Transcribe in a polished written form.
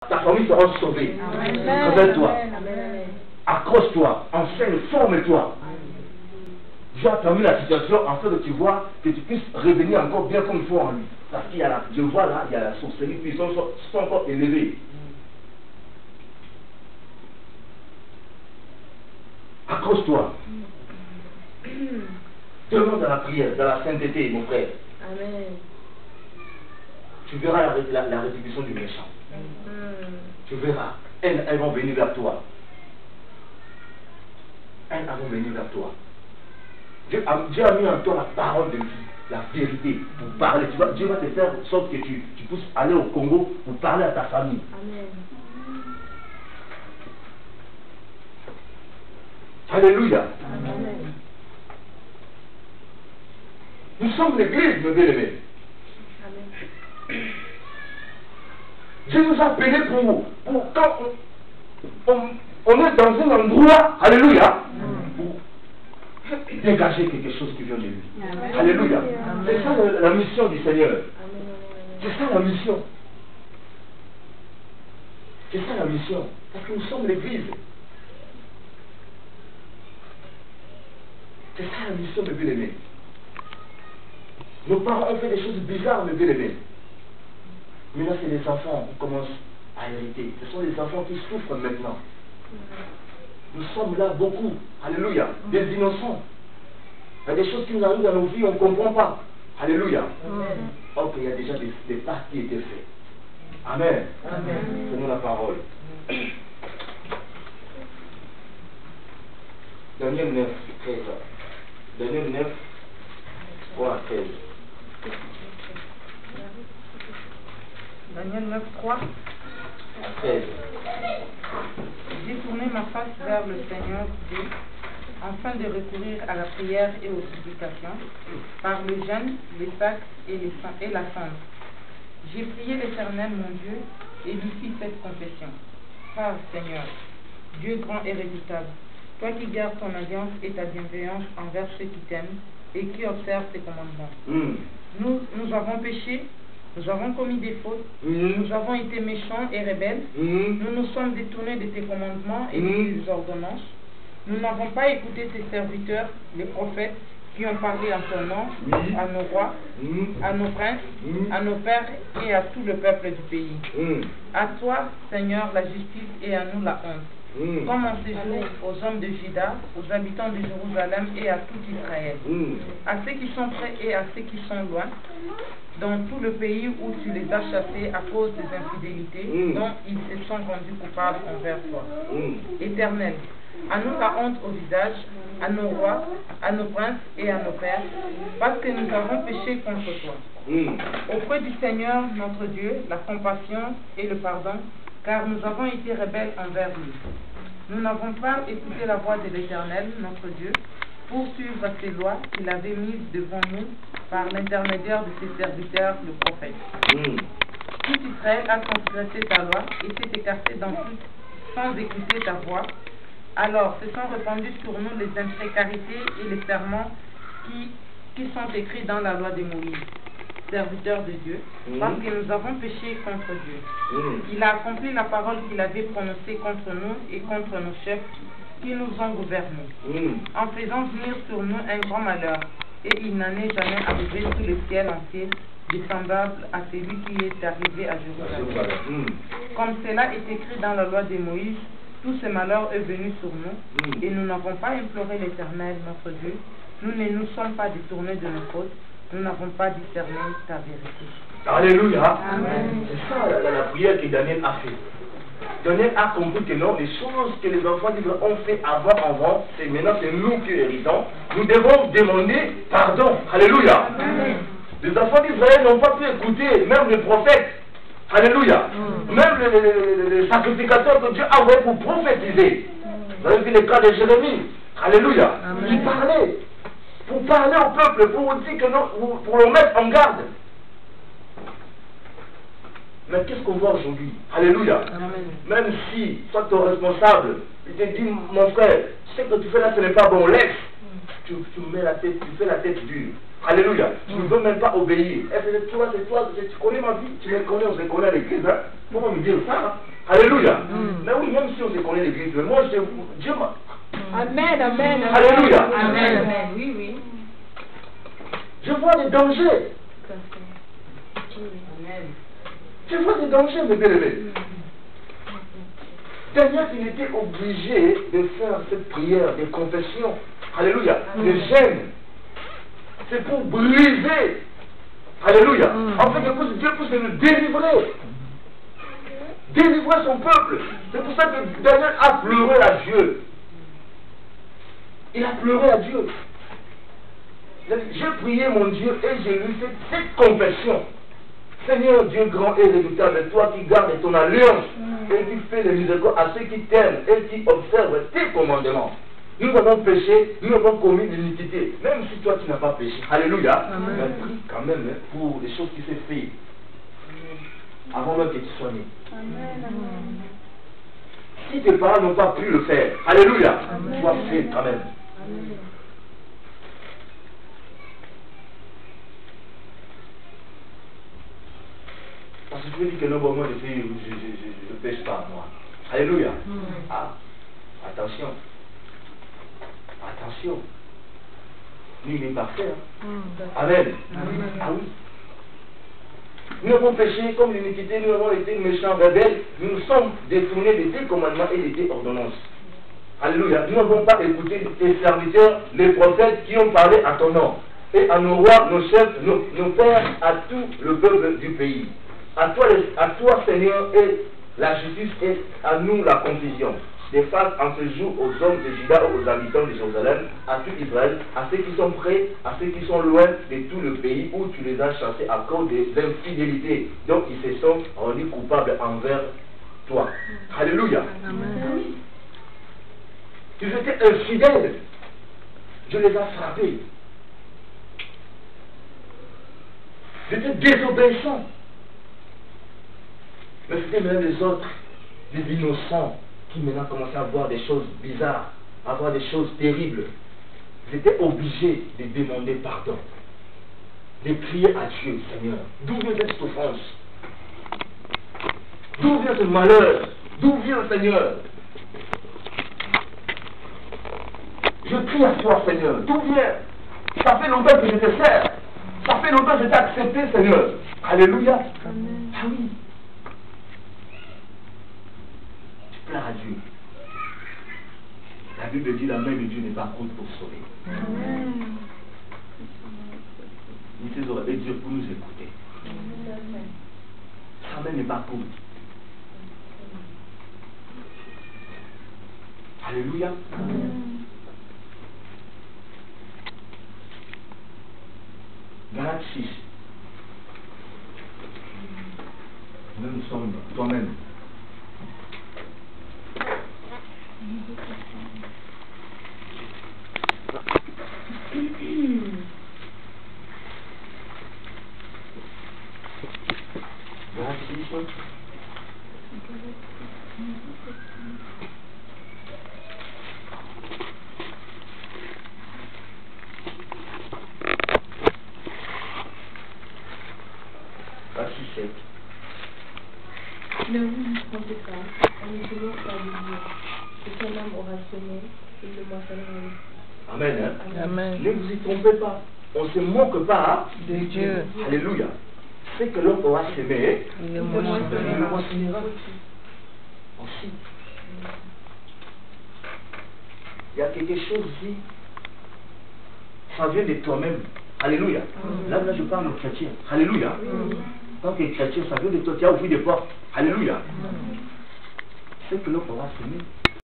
Ta famille sera sauvée. Révèle-toi. Accroche-toi. Enseigne, forme-toi. Dieu a permis la situation afin que tu vois que tu puisses revenir encore bien comme il faut en lui. Parce qu'il y a je vois là, il y a la sorcellerie, puis ils sont encore élevés. Accroche-toi. Demande à la prière, dans la sainteté, mon frère. Amen. Tu verras la rétribution du méchant. Tu verras. Elles vont venir vers toi. Elles vont venir vers toi. Dieu a mis en toi la parole de vie, la vérité, pour parler. Dieu va te faire en sorte que tu puisses aller au Congo pour parler à ta famille. Amen. Alléluia. Amen. Nous sommes l'église, mes bien-aimés. Dieu nous a appelés pour quand on est dans un endroit, alléluia, pour dégager quelque chose qui vient de lui. Amen. Alléluia. C'est ça la mission du Seigneur. C'est ça la mission. C'est ça la mission. Parce que nous sommes l'église. C'est ça la mission, mes bien-aimés. Nos parents ont fait des choses bizarres, mes bien-aimés. Mais là, c'est les enfants qui commencent à hériter. Ce sont les enfants qui souffrent maintenant. Nous sommes là beaucoup. Alléluia. Des innocents. Il y a des choses qui nous arrivent dans nos vies, on ne comprend pas. Alléluia. Ok, il y a déjà des pas qui étaient faits. Amen. Amen. Prenons la parole. Daniel 9, 13. Daniel 9, 3 à 13. Daniel 9, 3. 13. J'ai tourné ma face vers le Seigneur Dieu, afin de recourir à la prière et aux supplications, par le jeûne, les sacs et la cendre. J'ai prié l'Éternel mon Dieu, et lui fit cette confession. Ah Seigneur, Dieu grand et redoutable, toi qui gardes ton alliance et ta bienveillance envers ceux qui t'aiment et qui observent tes commandements. Nous avons péché, nous avons commis des fautes, nous avons été méchants et rebelles, nous nous sommes détournés de tes commandements et de tes ordonnances. Nous n'avons pas écouté tes serviteurs, les prophètes, qui ont parlé en ton nom, à nos rois, à nos princes, à nos pères et à tout le peuple du pays. À toi, Seigneur, la justice et à nous la honte. Comme en séjour aux hommes de Juda, aux habitants de Jérusalem et à tout Israël, à ceux qui sont près et à ceux qui sont loin, dans tout le pays où tu les as chassés à cause des infidélités dont ils se sont rendus coupables envers toi. Éternel, à nous la honte au visage, à nos rois, à nos princes et à nos pères, parce que nous avons péché contre toi. Auprès du Seigneur notre Dieu, la compassion et le pardon, car nous avons été rebelles envers lui. Nous n'avons pas écouté la voix de l'Éternel, notre Dieu, pour suivre ses lois qu'il avait mises devant nous par l'intermédiaire de ses serviteurs, le prophète. Tout Israël a transgressé ta loi et s'est écarté dans tout sans écouter ta voix. Alors se sont répandues sur nous les imprécarités et les serments qui sont écrits dans la loi de Moïse, serviteur de Dieu, parce que nous avons péché contre Dieu. Il a accompli la parole qu'il avait prononcée contre nous et contre nos chefs qui nous ont gouvernés, en faisant venir sur nous un grand malheur, et il n'en est jamais arrivé sous le ciel entier de semblable à celui qui est arrivé à Jérusalem. Comme cela est écrit dans la loi de Moïse, tout ce malheur est venu sur nous, et nous n'avons pas imploré l'Éternel, notre Dieu. Nous ne nous sommes pas détournés de nos fautes, nous n'avons pas discerné ta vérité. Alléluia. Amen. C'est ça la prière que Daniel a fait. Daniel a compris que non, les choses que les enfants d'Israël ont fait avant, c'est maintenant c'est nous qui héritons. Nous devons demander pardon. Alléluia. Amen. Les enfants d'Israël n'ont pas pu écouter, même les prophètes. Alléluia. Même les sacrificateurs que Dieu a envoyés pour prophétiser. Vous avez vu le cas de Jérémie. Alléluia. Il parlait. Pour parler au peuple, pour dire que non, pour le mettre en garde. Mais qu'est-ce qu'on voit aujourd'hui? Alléluia. Même si, soit ton responsable, il te dit, mon frère, ce que tu fais là, ce n'est pas bon, laisse. Tu mets la tête, tu fais la tête dure. Alléluia. Tu ne veux même pas obéir. C'est toi, tu connais ma vie, tu me connais, on se connaît à l'église. Hein? Pourquoi me dire ça? Hein? Alléluia. Mais oui, même si on se connaît à l'église, moi, Dieu m'a... Amen, amen. Alléluia. Amen, amen. Oui, oui. Je vois des dangers. Amen. Je vois des dangers, mes bien-aimés. Daniel, il était obligé de faire cette prière de confession. Alléluia. De gêne. C'est pour briser. Alléluia. En fait, Dieu peut nous délivrer. Délivrer son peuple. C'est pour ça que Daniel a pleuré à Dieu. Il a pleuré à Dieu. J'ai prié mon Dieu et je lui fais cette confession. Seigneur Dieu grand et redoutable, toi qui gardes ton alliance et qui fais les miséricordes à ceux qui t'aiment et qui observent tes commandements. Nous avons péché, nous avons commis l'iniquité, même si toi tu n'as pas péché. Alléluia. Mais prie quand même pour les choses qui s'est fait avant même que tu sois né. Si tes parents n'ont pas pu le faire, alléluia, tu as fait quand même. Parce que je me dis que non, bon, moi je ne pêche pas, moi. Alléluia. Ah, attention. Attention. Lui, il est parfait. Hein? Amen. Ah oui. Nous avons péché comme l'iniquité, nous avons été méchants, rebelles, nous nous sommes détournés de tes commandements et de tes ordonnances. Alléluia. Nous n'avons pas écouté tes serviteurs, les prophètes qui ont parlé à ton nom. Et à nos rois, nos chefs, nos pères, à tout le peuple du pays. À toi, Seigneur, et la justice et à nous la confusion. Des face en ce jour aux hommes de Juda, aux habitants de Jérusalem, à tout Israël, à ceux qui sont près, à ceux qui sont loin de tout le pays où tu les as chassés à cause de l'infidélité. Donc ils se sont rendus coupables envers toi. Alléluia. Amen. Ils étaient infidèles. Je les ai frappés. J'étais désobéissant. Mais c'était même les autres, des innocents, qui maintenant commençaient à voir des choses bizarres, à voir des choses terribles. J'étais obligé de demander pardon, de crier à Dieu, Seigneur, d'où vient cette souffrance? D'où vient ce malheur? D'où vient, Seigneur? Je crie à toi, Seigneur, d'où vient? Ça fait longtemps que je te sers. Ça fait longtemps que je t'ai accepté, Seigneur. Alléluia. Amen. Ah oui. À Dieu. La Bible dit la main de Dieu n'est pas courte pour sauver. Ni ses oreilles et Dieu pour nous écouter. Sa main n'est pas courte. Alléluia. Galates 6. Nous sommes toi-même. Ne vous trompez pas, on ne toujours pas de Dieu. Ce qu'un homme aura semé, il le moissonnera. Amen. Hein? Amen. Ne vous y trompez pas. On ne se moque pas De Dieu. Alléluia. Ce que l'homme aura semé, Il il le le moissonnera aussi. Il y a quelque chose ici. Ça vient de toi-même. Alléluia. Là, je parle aux chrétiens. Alléluia. Tant que chrétien, ça vient de toi. Tu as ouvert des portes. Alléluia. Ce que l'homme aura semé,